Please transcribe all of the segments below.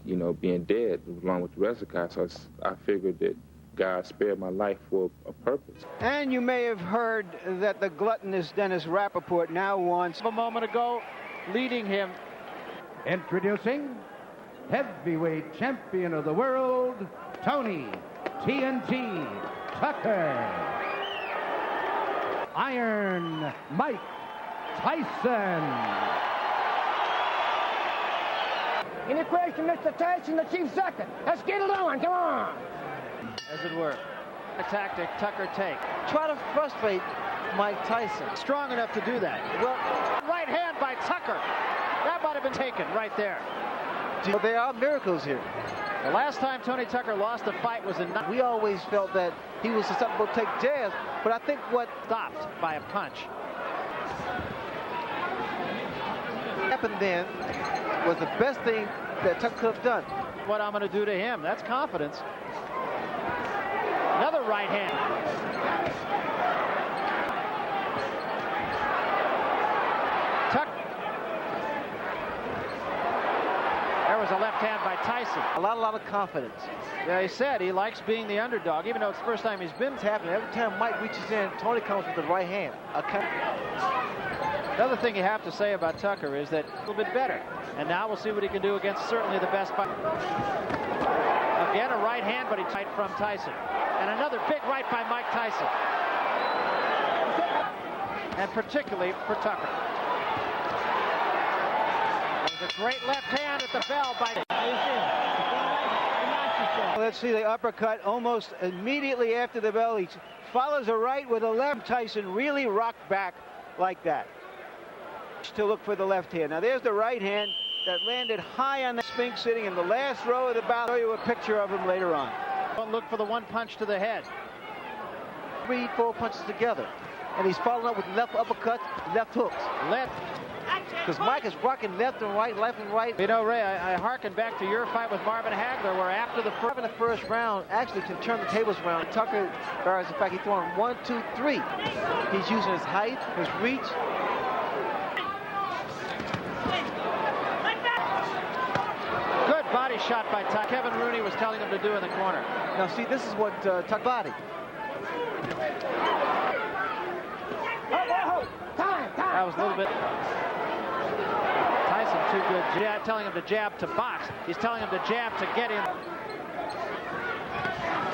You know, being dead along with the rest of the guys, so I figured that God spared my life for a purpose. And you may have heard that the gluttonous Dennis Rappaport now wants... A moment ago, leading him. Introducing heavyweight champion of the world, Tony TNT Tucker. Iron Mike Tyson. Unification, Mr. Tyson, the chief second. Let's get it on, come on. As it were, a tactic Tucker take. Try to frustrate Mike Tyson. Strong enough to do that. Well, right hand by Tucker. That might have been taken right there. Well, there are miracles here. The last time Tony Tucker lost a fight was in... We always felt that he was susceptible to take jabs, but I think what stopped by a punch. What happened then was the best thing that Tucker could have done. What I'm going to do to him, that's confidence. Another right hand. There was a left hand by Tyson. A lot of confidence. Yeah, he said he likes being the underdog, even though it's the first time he's been. It's happening. Every time Mike reaches in, Tony comes with the right hand. Another thing you have to say about Tucker is that a little bit better. And now we'll see what he can do against certainly the best fighter. Again, a right hand, but he tight from Tyson. And another big right by Mike Tyson. And particularly for Tucker. There's a great left hand at the bell by... Let's see the uppercut almost immediately after the bell. He follows a right with a left. Tyson really rocked back like that. To look for the left hand. Now there's the right hand that landed high on the Sphinx sitting in the last row of the bout. I'll show you a picture of him later on. Don't look for the one punch to the head. 3-4 punches together. And he's following up with left uppercuts, left hooks. Left. Because Mike is rocking left and right, left and right. You know, Ray, I hearken back to your fight with Marvin Hagler, where after the first round actually can turn the tables around. Tucker, in fact, he's throwing 1, 2, 3. He's using his height, his reach. Good body shot by Tucker. Kevin Rooney was telling him to do in the corner. Now, see, this is what Tucker body. That was a little bit... Tyson too good. Telling him to jab to box. He's telling him to jab to get in.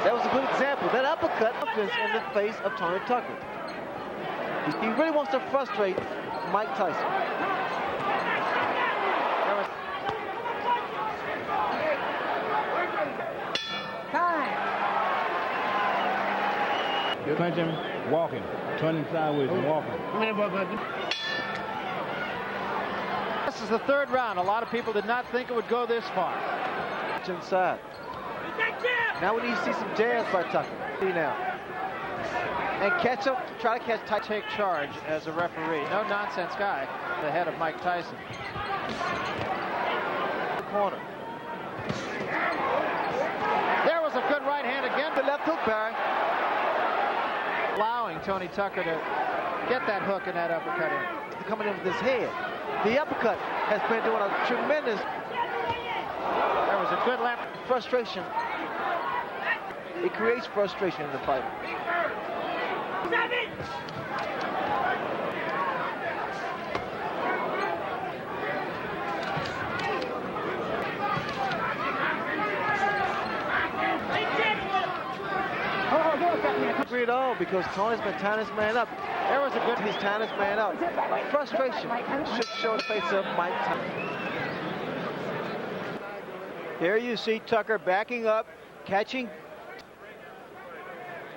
That was a good example. That uppercut is in the face of Tony Tucker. He really wants to frustrate Mike Tyson. You punch him walking, turning sideways and walking. This is the third round. A lot of people did not think it would go this far. Inside. Now we need to see some jabs by Tucker. See now. And catch him. Try to catch Tyson. Take charge as a referee. No nonsense guy. The head of Mike Tyson. Corner. There was a good right hand again. The left hook, Barry. Allowing Tony Tucker to get that hook and that uppercut in. Coming in with his head. The uppercut has been doing a tremendous... There was a good left. Frustration. It creates frustration in the fight. Agree at all, because Tony's been tying this man up. There was a good... He's tying this man up. Frustration should show the face of Mike Tyson. There you see Tucker backing up, catching,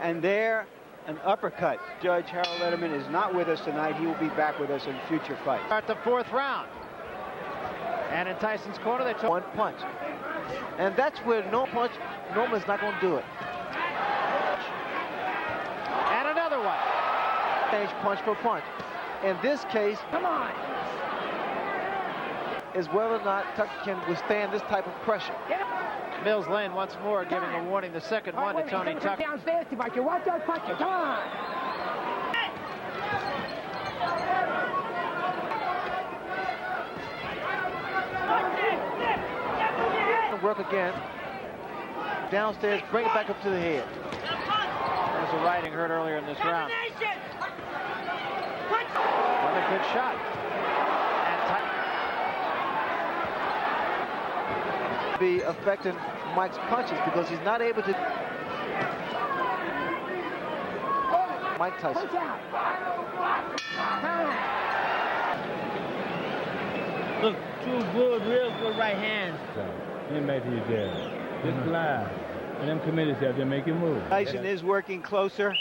and there an uppercut. Judge Harold Letterman is not with us tonight. He will be back with us in future fights. Start the fourth round. And in Tyson's corner, they took one punch. And that's where no punch, Norman's not going to do it. And another one. Change punch for punch. In this case, come on, is whether or not Tucker can withstand this type of pressure. Mills Lane once more giving a warning, the second one to Tony Tucker. Downstairs too much. You watch those punches. Come on. work again. Downstairs, bring it back up to the head. There's a riding hurt earlier in this round. Another good shot. And be affecting Mike's punches because he's not able to. Mike Tyson. Look, two good, real good right hands. Then back to your dad. Just glide. And them committed yourself, they make you move. Tyson is working closer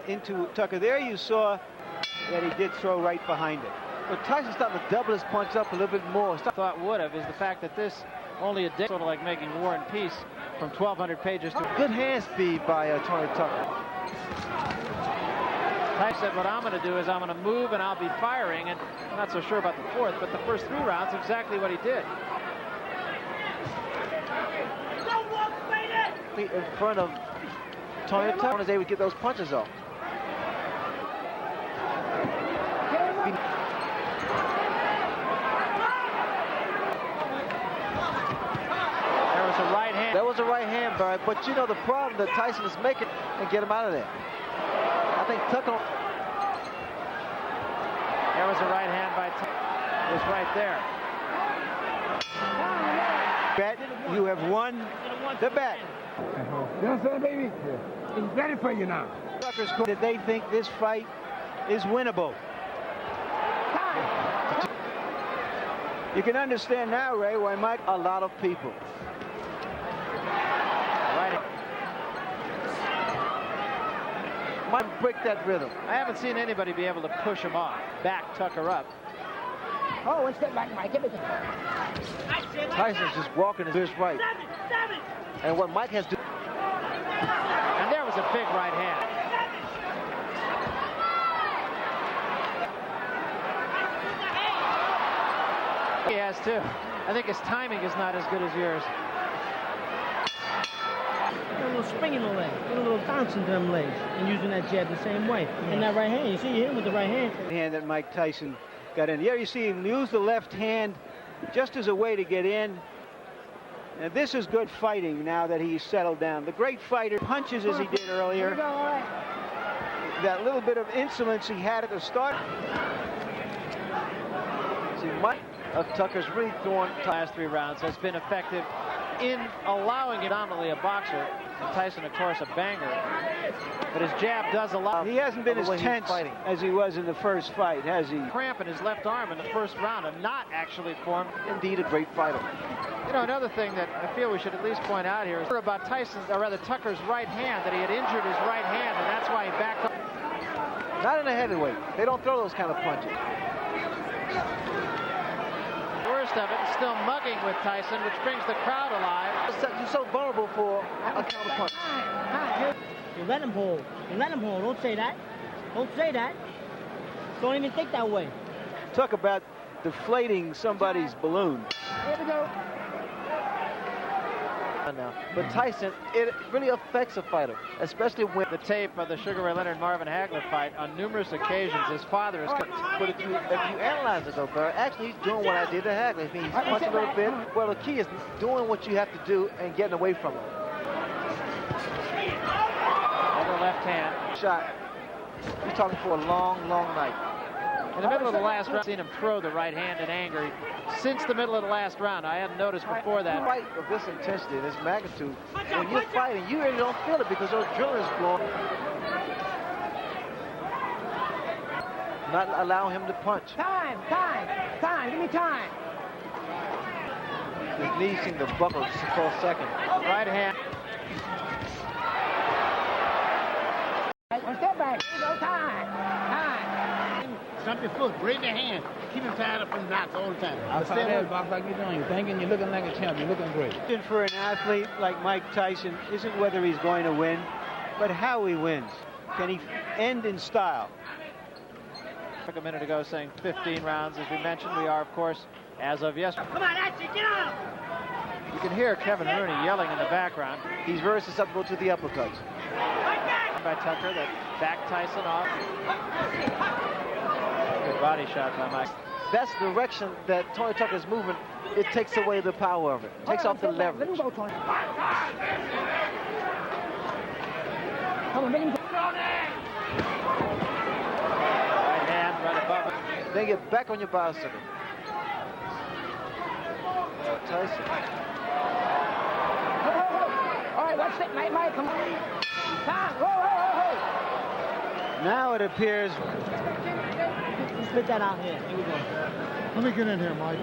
into Tucker. There you saw that he did throw right behind it. But Tyson's starting to double his punch up a little bit more. thought would have is the fact that this only a day, sort of like making War and Peace from 1,200 pages to good hand speed by Tony Tucker. Tyson said, what I'm going to do is I'm going to move and I'll be firing, and I'm not so sure about the fourth, but the first 3 rounds, exactly what he did. In front of Tony Tucker was able to get those punches off. There was a right hand. That was a right hand, Barry, but you know the problem that Tyson is making and get him out of there. I think Tucker. There was a right hand by Tucker. It was right there. Bet, you have won the bet. You know what I'm saying, baby? It's ready for you now. Tucker's that they think this fight is winnable. You can understand now, Ray, why Mike. A lot of people. Right. Might break that rhythm. I haven't seen anybody be able to push him off. Back Tucker up. Oh, one step back, Mike. Give it. Tyson's just walking to his right. And what Mike has to do. And there was a big right hand. He has too. I think his timing is not as good as yours. Got a little spring in the leg, got a little bounce into them legs, and using that jab the same way. And that right hand, you see, you hit him with the right hand. Hand that Mike Tyson got in. Here you see him use the left hand just as a way to get in. And this is good fighting now that he's settled down. The great fighter punches as he did earlier. That little bit of insolence he had at the start. See, Mike of Tucker's really throwing. Last 3 rounds has been effective in allowing it dominantly a boxer. And Tyson, of course, a banger. But his jab does allow. He hasn't been as tense as he was in the first fight, has he? Cramp in his left arm in the first round, a knot actually formed. Indeed, a great fighter. You know, another thing that I feel we should at least point out here is about Tyson's, or rather Tucker's right hand, that he had injured his right hand, and that's why he backed up. Not in a heavyweight. They don't throw those kind of punches. Worst of it is still mugging with Tyson, which brings the crowd alive. You're so vulnerable for a counter punch. You let him hold. You let him hold. Don't say that. Don't say that. Don't even think that way. Talk about deflating somebody's balloon. Here we go. Now, but Tyson, it really affects a fighter, especially when The tape of the Sugar Ray Leonard Marvin Hagler fight, on numerous occasions his father has. But if you analyze it though, Barry, actually he's doing what I did to Hagler. He's punching a little bit. Well, the key is doing what you have to do and getting away from him. Other left hand. Shot. He's talking for a long, long night. In the middle of the last round, I've seen him throw the right hand in anger. Since the middle of the last round, I hadn't noticed before that. A fight of this intensity, this magnitude, when you're fighting, you really don't feel it because your adrenaline is flowing. Not allow him to punch. Time. Give me time. His knees seem to buckle just for a second. Right hand. One step back. Here we go. Time. Stump your foot. Raise your hand. Keep him tied up in knots all the time. Outside that box like you're doing, you're thinking you're looking like a champ, you're looking great. For an athlete like Mike Tyson isn't whether he's going to win, but how he wins. Can he end in style? Took a minute ago saying 15 rounds. As we mentioned, we are, of course, as of yesterday. Come on, that's it. Get on. You can hear Kevin Rooney yelling in the background. He's very susceptible to the uppercuts. By Tucker that backed Tyson off. Good body shot by Mike. that's the direction that Tony Tucker's moving. It takes away the power of it. Takes off the leverage. Let him go, Tony. Come on, let him go. Right hand, right above it. Then get back on your bicycle. Tyson. All right, watch that, Mike. Come on. Time. Whoa. Now it appears. Spit that out here. Here we go. Let me get in here, Mike.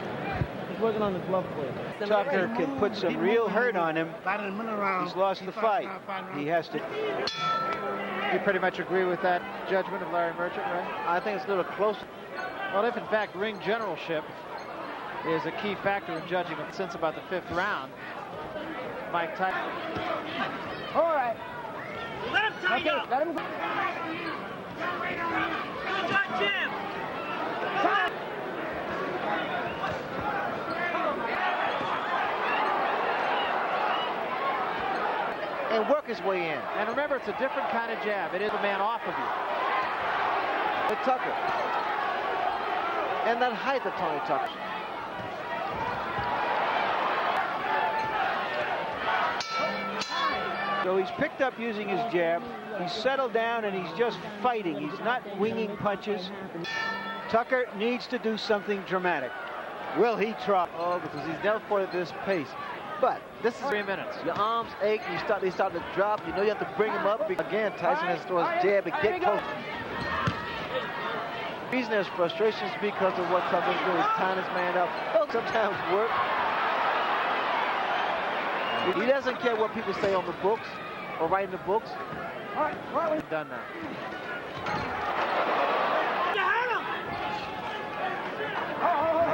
He's working on the glove play. Tucker can put some real hurt on him. He's lost the fight. He has to. You pretty much agree with that judgment of Larry Merchant, right? I think it's a little close. Well, if in fact ring generalship is a key factor in judging it since about the 5th round, Mike Tyson. All right. Let him tie Okay, up. let him go. Touch him. Time. And work his way in. And remember, it's a different kind of jab. It is a man off of you. With Tucker. And that height of Tony Tucker. So he's picked up using his jab. He's settled down and he's just fighting. He's not winging punches. Tucker needs to do something dramatic. Will he try? Oh, because he's never fought at this pace. But this is 3 minutes. your arms ache. They start to drop. You know you have to bring him up. Again, Tyson has to throw his jab and get close. The reason there's frustration is because of what Tucker's doing. He's tying his man up. They'll sometimes work. He doesn't care what people say on the books or write in the books. All right. Done now.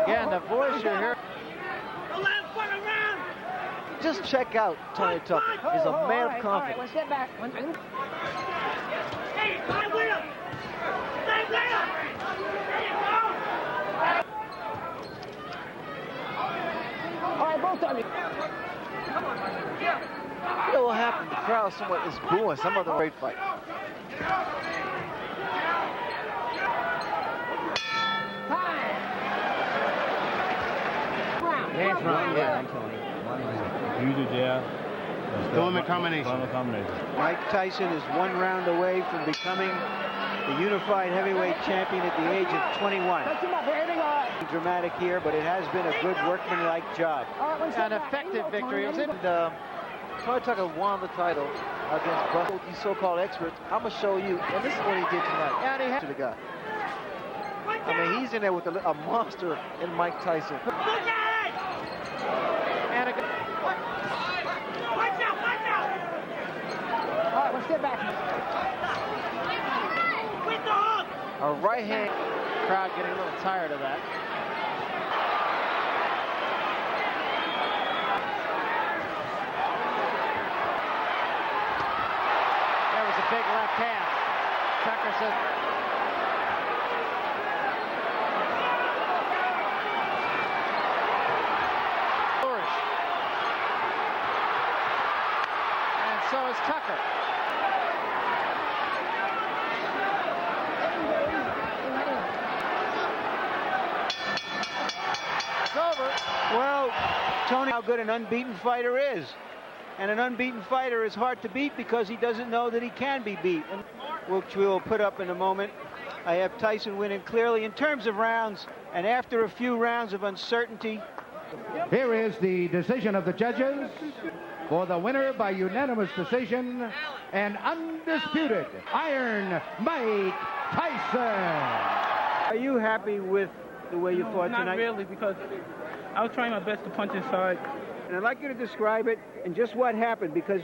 Again, the voice you hear. Don't let him fuck around. Just check out Tony Tucker. He's a man of All right, confidence. one step back. Hey, stay with him. Stay with him. There you go. All right, both of you. You know what happened? The crowd somewhat is booing some of the great fight. That's right. Yeah. Use your jab. Throw him a combination. Mike Tyson is 1 round away from becoming the unified heavyweight champion at the age of 21. Touch him up. Everything all right. Dramatic here, but it has been a good workmanlike job. All right, one step An back. effective victory. It was in. And Tony Tucker won the title against both these so-called experts. I'm going to show you, and this is what he did tonight. And he had To the guy. I mean, he's in there with a monster in Mike Tyson. Look at it. and a Watch out. All right, one step back. With the hook. A right hand. crowd getting a little tired of that. There was a big left hand. Tucker said. Flourish. And so is Tucker. It's over. Well, Tony, how good an unbeaten fighter is. And an unbeaten fighter is hard to beat because he doesn't know that he can be beat, which we'll put up in a moment. I have Tyson winning clearly in terms of rounds, and after a few rounds of uncertainty. Here is the decision of the judges. For the winner by unanimous decision, and undisputed Iron Mike Tyson. Are you happy with the way you fought tonight? Not really, because I was trying my best to punch inside. And I'd like you to describe it and just what happened, because